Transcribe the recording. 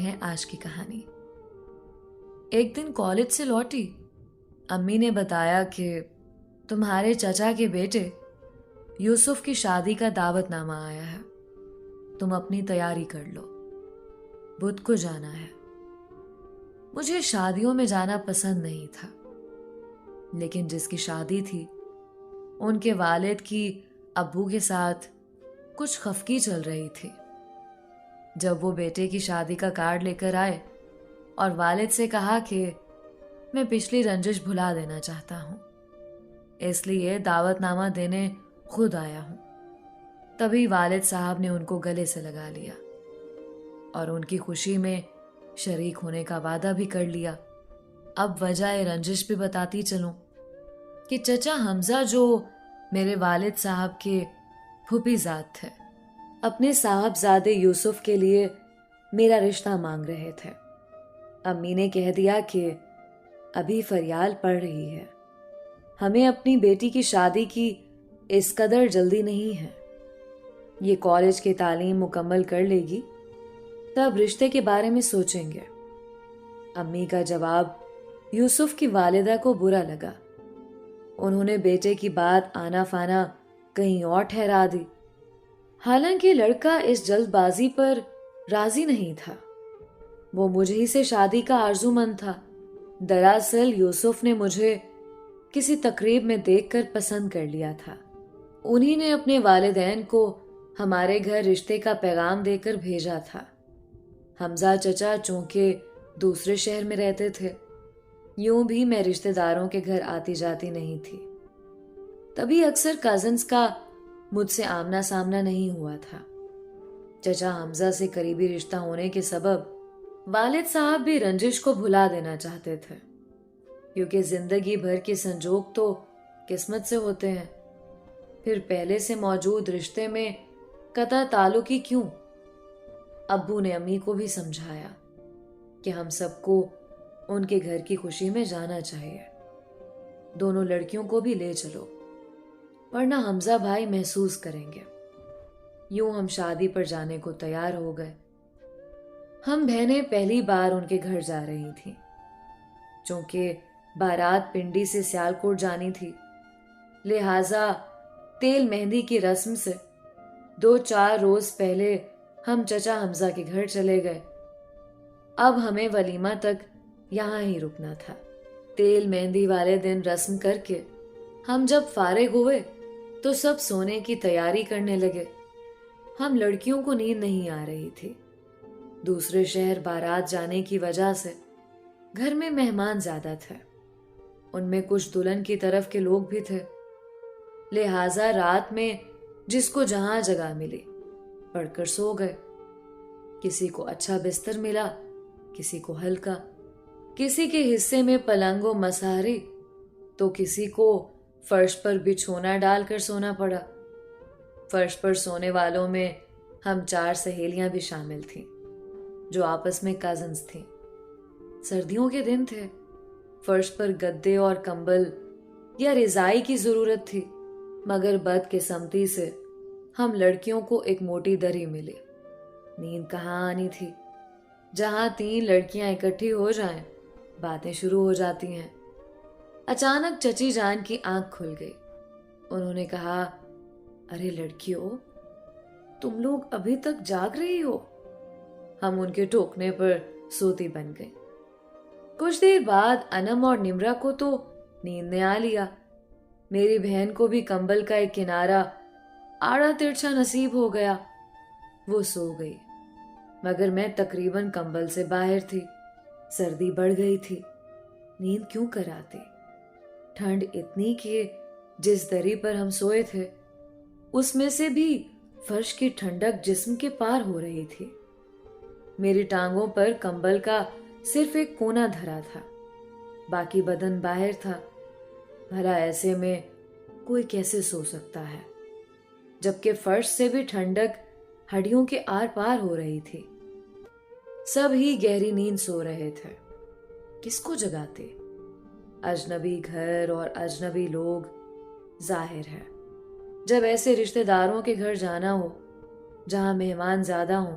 ہیں آج کی کہانی۔ ایک دن کالج سے لوٹی، امی نے بتایا کہ تمہارے چچا کے بیٹے یوسف کی شادی کا دعوت نامہ آیا ہے، تم اپنی تیاری کر لو، بدھ کو جانا ہے۔ مجھے شادیوں میں جانا پسند نہیں تھا، لیکن جس کی شادی تھی ان کے والد کی ابو کے ساتھ کچھ خفگی چل رہی تھی۔ جب وہ بیٹے کی شادی کا کارڈ لے کر آئے اور والد سے کہا کہ میں پچھلی رنجش بھلا دینا چاہتا ہوں، اس لیے دعوت نامہ دینے خود آیا ہوں، تبھی والد صاحب نے ان کو گلے سے لگا لیا اور ان کی خوشی میں شریک ہونے کا وعدہ بھی کر لیا۔ اب وجہ رنجش بھی بتاتی چلوں کہ چچا حمزہ جو میرے والد صاحب کے پھوپھی زاد تھے، اپنے صاحبزادے یوسف کے لیے میرا رشتہ مانگ رہے تھے۔ امی نے کہہ دیا کہ ابھی فریال پڑ رہی ہے، ہمیں اپنی بیٹی کی شادی کی اس قدر جلدی نہیں ہے، یہ کالج کی تعلیم مکمل کر لے گی تب رشتے کے بارے میں سوچیں گے۔ امی کا جواب یوسف کی والدہ کو برا لگا، انہوں نے بیٹے کی بات آنا فانا کہیں اور ٹھہرا دی۔ حالانکہ لڑکا اس جلد بازی پر راضی نہیں تھا، وہ مجھ ہی سے شادی کا آرزو مند تھا۔ دراصل یوسف نے مجھے کسی تقریب میں دیکھ کر پسند کر لیا تھا، انہی نے اپنے والدین کو ہمارے گھر رشتے کا پیغام دے کر بھیجا تھا۔ حمزہ چچا چونکہ دوسرے شہر میں رہتے تھے، یوں بھی میں رشتے داروں کے گھر آتی جاتی نہیں تھی، تبھی اکثر کازنز کا مجھ سے آمنا سامنا نہیں ہوا تھا۔ چچا حمزہ سے قریبی رشتہ ہونے کے سبب والد صاحب بھی رنجش کو بھلا دینا چاہتے تھے، کیونکہ زندگی بھر کے سنجوگ تو قسمت سے ہوتے ہیں، پھر پہلے سے موجود رشتے میں قطع تعلقی کیوں؟ ابو نے امی کو بھی سمجھایا کہ ہم سب کو ان کے گھر کی خوشی میں جانا چاہیے، دونوں لڑکیوں کو بھی لے چلو ورنہ حمزہ بھائی محسوس کریں گے۔ یوں ہم شادی پر جانے کو تیار ہو گئے۔ ہم بہنیں پہلی بار ان کے گھر جا رہی تھیں، چونکہ بارات پنڈی سے سیالکوٹ جانی تھی، لہٰذا تیل مہندی کی رسم سے 2-4 روز پہلے ہم چچا حمزہ کے گھر چلے گئے۔ اب ہمیں ولیمہ تک یہاں ہی رکنا تھا۔ تیل مہندی والے دن رسم کر کے ہم جب فارغ ہوئے تو سب سونے کی تیاری کرنے لگے۔ ہم لڑکیوں کو نیند نہیں آ رہی تھی، دوسرے شہر بارات جانے کی وجہ سے گھر میں مہمان زیادہ تھے، ان میں کچھ دلہن کی طرف کے لوگ بھی تھے، لہٰذا رات میں جس کو جہاں جگہ ملی پڑھ کر سو گئے۔ کسی کو اچھا بستر ملا، کسی کو ہلکا، کسی کے حصے میں پلنگ و مسہری تو کسی کو فرش پر بچھونا ڈال کر سونا پڑا۔ فرش پر سونے والوں میں ہم 4 سہیلیاں بھی شامل تھیں جو آپس میں کازنز تھیں۔ سردیوں کے دن تھے، فرش پر گدے اور کمبل یا رضائی کی ضرورت تھی، مگر بدقسمتی سے ہم لڑکیوں کو ایک موٹی دری ملی۔ نیند کہاں آنی تھی، جہاں 3 لڑکیاں اکٹھی ہو جائیں باتیں شروع ہو جاتی ہیں۔ اچانک چچی جان کی آنکھ کھل گئی، انہوں نے کہا، ارے لڑکیوں، تم لوگ ابھی تک جاگ رہی ہو؟ ہم ان کے ٹوکنے پر سوتی بن گئیں۔ کچھ دیر بعد انم اور نمرا کو تو نیند نے آ لیا، میری بہن کو بھی کمبل کا ایک کنارہ آڑا ترچھا نصیب ہو گیا، وہ سو گئی، مگر میں تقریباً کمبل سے باہر تھی، سردی بڑھ گئی تھی، نیند کیوں کر آتی؟ ٹھنڈ اتنی کہ جس دری پر ہم سوئے تھے اس میں سے بھی فرش کی ٹھنڈک جسم کے پار ہو رہی تھی۔ میری ٹانگوں پر کمبل کا صرف ایک کونا دھرا تھا، باقی بدن باہر تھا۔ بھلا ایسے میں کوئی کیسے سو سکتا ہے جبکہ فرش سے بھی ٹھنڈک ہڈیوں کے آر پار ہو رہی تھی۔ سب ہی گہری نیند سو رہے تھے، کس کو جگاتے؟ اجنبی گھر اور اجنبی لوگ، ظاہر ہے جب ایسے رشتہ داروں کے گھر جانا ہو جہاں مہمان زیادہ ہوں